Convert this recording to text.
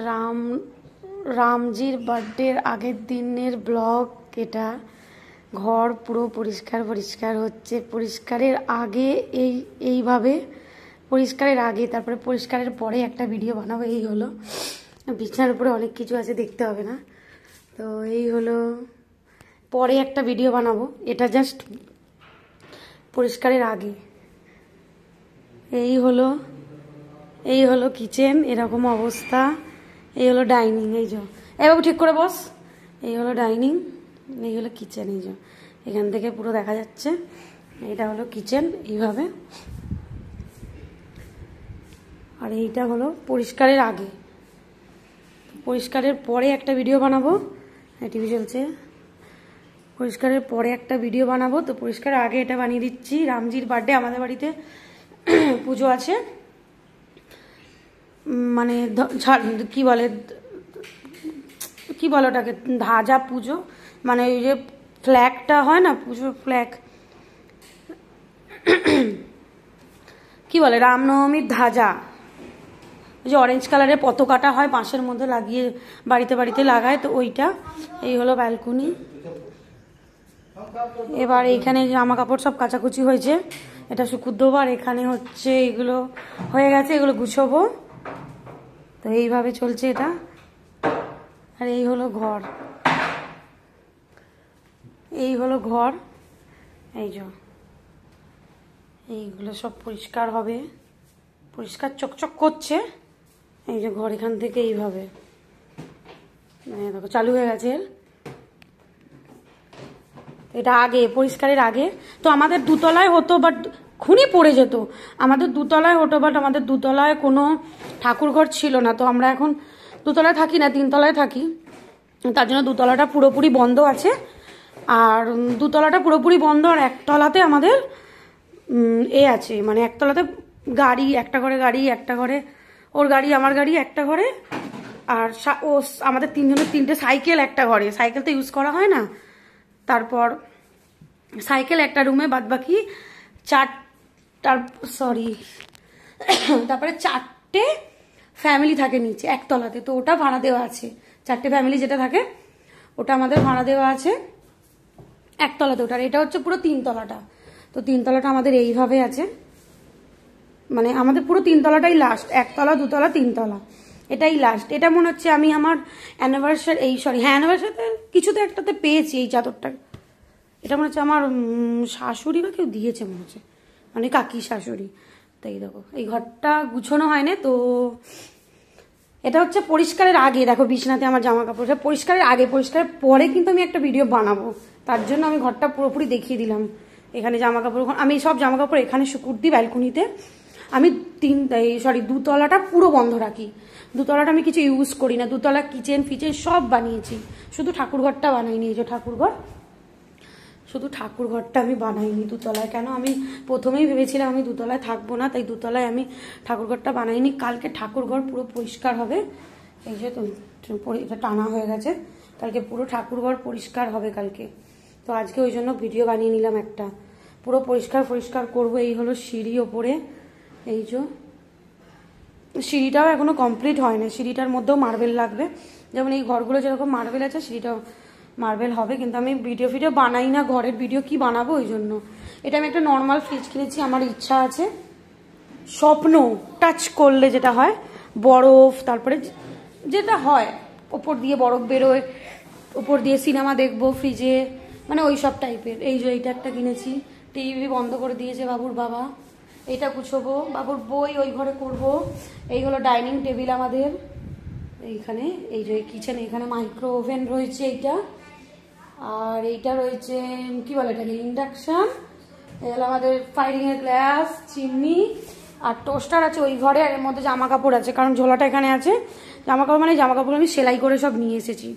রাম রামজির বার্থডের আগের দিনের ব্লগ এটা। ঘর পুরো পরিষ্কার পরিষ্কার হচ্ছে। পরিষ্কারের আগে এইভাবে পরিষ্কারের আগে, তারপরে পরিষ্কারের পরে একটা ভিডিও বানাবো। এই হলো, বিছানার উপরে অনেক কিছু আছে, দেখতে হবে না তো। এই হলো, পরে একটা ভিডিও বানাবো, এটা জাস্ট পরিষ্কারের আগে। এই হলো কিচেন, এরকম অবস্থা। এই হলো ডাইনিং, এই যে বাবু ঠিক করে বস। এই হলো ডাইনিং, এই হলো কিচেন। এই যে এখান থেকে পুরো দেখা যাচ্ছে, এটা হলো কিচেন এইভাবে। আর এইটা হলো পরিষ্কারের আগে। পরিষ্কারের পরে একটা ভিডিও বানাবো, টিভি চলছে। পরিষ্কারের পরে একটা ভিডিও বানাবো, তো পরিষ্কারের আগে এটা বানিয়ে দিচ্ছি। রামজির বার্থডে, আমাদের বাড়িতে পুজো আছে, মানে কি বলে ওটাকে, ধাজা পুজো, মানে ওই যে ফ্ল্যাগটা হয় না, পুজোর ফ্ল্যাগ কি বলে, রামনবমীর ধাজা, ওই যে অরেঞ্জ কালারের পতাকাটা হয় বাঁশের মধ্যে লাগিয়ে বাড়িতে বাড়িতে লাগায়, তো ওইটা। এই হলো ব্যালকনি। এবার এইখানে জামা কাপড় সব কাচাকুচি হয়েছে, এটা শুক্রবার। এখানে হচ্ছে এগুলো হয়ে গেছে, এগুলো গুছাবো, তো এইভাবে চলছে এটা। আর এই হলো ঘর, এই হলো ঘর। এই যে এইগুলো সব পরিষ্কার হবে, পরিষ্কার চকচক করছে। এই যে ঘর এখান থেকে এইভাবে দেখো চালু হয়ে গেছে। এটা আগে, পরিষ্কারের আগে। তো আমাদের দুতলায় হতো, বাট খুনি পড়ে যেত। আমাদের দুতলায় হতো, বাট আমাদের দুতলায় কোনো ঠাকুরঘর ছিল না, তো আমরা এখন দুতলায় থাকি না, তিনতলায় থাকি। তার জন্য দুতলাটা পুরোপুরি বন্ধ আছে। আর দুতলাটা পুরোপুরি বন্ধ, আর একতলাতে আমাদের আছে, মানে একতলাতে গাড়ি, একটা ঘরে গাড়ি, একটা ঘরে ওর গাড়ি, আমার গাড়ি একটা ঘরে। আর ও আমাদের তিনজনের তিনটে সাইকেল একটা ঘরে, সাইকেল তো ইউজ করা হয় না। তারপর সাইকেল একটা রুমে, বাদ বাকি তারপরে 4টে ফ্যামিলি থাকে নিচে একতলাতে, তো ওটা ভাড়া দেওয়া আছে। 4টে ফ্যামিলি যেটা থাকে ওটা আমাদের ভাড়া দেওয়া আছে একতলাতে ওটার। এটা হচ্ছে পুরো তিনতলাটা, তো তিনতলাটা আমাদের এইভাবে আছে, মানে আমাদের পুরো তিনতলাটাই লাস্ট, একতলা দুতলা তিনতলা এটাই লাস্ট। এটা মনে হচ্ছে আমি আমার অ্যানিভার্সারি, অ্যানিভার্সারিতে কিছুতে একটাতে পেয়েছি এই চাদরটা। এটা মনে হচ্ছে আমার শাশুড়ি বা কেউ দিয়েছে মনে হচ্ছে, মানে কাকি শাশুড়ি। তাই দেখো এই ঘরটা গুছানো হয় না, তো এটা হচ্ছে পরিষ্কারের আগে। দেখো বিছনাতে আমার জামা কাপড়, পরিষ্কারের আগে। পরিষ্কারের পরে কিন্তু আমি একটা ভিডিও বানাবো, তার জন্য আমি ঘরটা পুরোপুরি দেখিয়ে দিলাম। এখানে জামা কাপড়, আমি সব জামা কাপড় এখানে শুকুর দিই ব্যালকনিতে। আমি দুতলাটা পুরো বন্ধ রাখি। দুতলাটা আমি কিছু ইউজ করি না। দুতলা কিচেন ফিচেন সব বানিয়েছি, শুধু ঠাকুরঘরটা বানাইনি। এই যে ঠাকুরঘর, শুধু ঠাকুরঘরটা আমি বানাইনি দুতলায়। কেন, আমি প্রথমেই ভেবেছিলাম আমি দুতলায় থাকবো না, তাই দুতলায় আমি ঠাকুরঘরটা বানাইনি। কালকে ঠাকুরঘর পুরো পরিষ্কার হবে। এই যে তো এটা টানা হয়ে গেছে, কালকে পুরো ঠাকুরঘর পরিষ্কার হবে কালকে। তো আজকে ওই জন্য ভিডিও বানিয়ে নিলাম একটা, পুরো পরিষ্কার করব। এই হলো সিঁড়ি ওপরে, এই যে সিঁড়িটাও এখনো কমপ্লিট হয় না, সিঁড়িটার মধ্যেও মার্বেল লাগবে। যেমন এই ঘরগুলো যেরকম মার্বেল আছে, সিঁড়িটাও মার্বেল হবে। কিন্তু আমি ভিডিও বানাই না, ঘরের ভিডিও কি বানাবো, ওই জন্য। এটা আমি একটা নর্মাল ফ্রিজ কিনেছি, আমার ইচ্ছা আছে স্বপ্ন টাচ করলে যেটা হয় বরফ, তারপরে যেটা হয় ওপর দিয়ে বরফ বেরোয়, ওপর দিয়ে সিনেমা দেখবো ফ্রিজে, মানে ওই সব টাইপের। এই যে এইটা একটা কিনেছি, টিভি বন্ধ করে দিয়েছে বাবুর বাবা। এইটা গুছবো, বাবুর বই ওই ঘরে করব। এই হলো ডাইনিং টেবিল আমাদের এইখানে। এই যে কিচেন, এখানে মাইক্রো ওভেন রয়েছে এইটা, আর এইটা রয়েছে কি বলে এটাকে, ইন্ডাকশন। এগুলো আমাদের ফায়ারিং এর গ্লাস, চিমনি, আর টোস্টার আছে ওই ঘরে। আর এর মধ্যে জামা কাপড় আছে, কারণ ঝোলাটা এখানে আছে। জামা কাপড় আমি সেলাই করে সব নিয়ে এসেছি।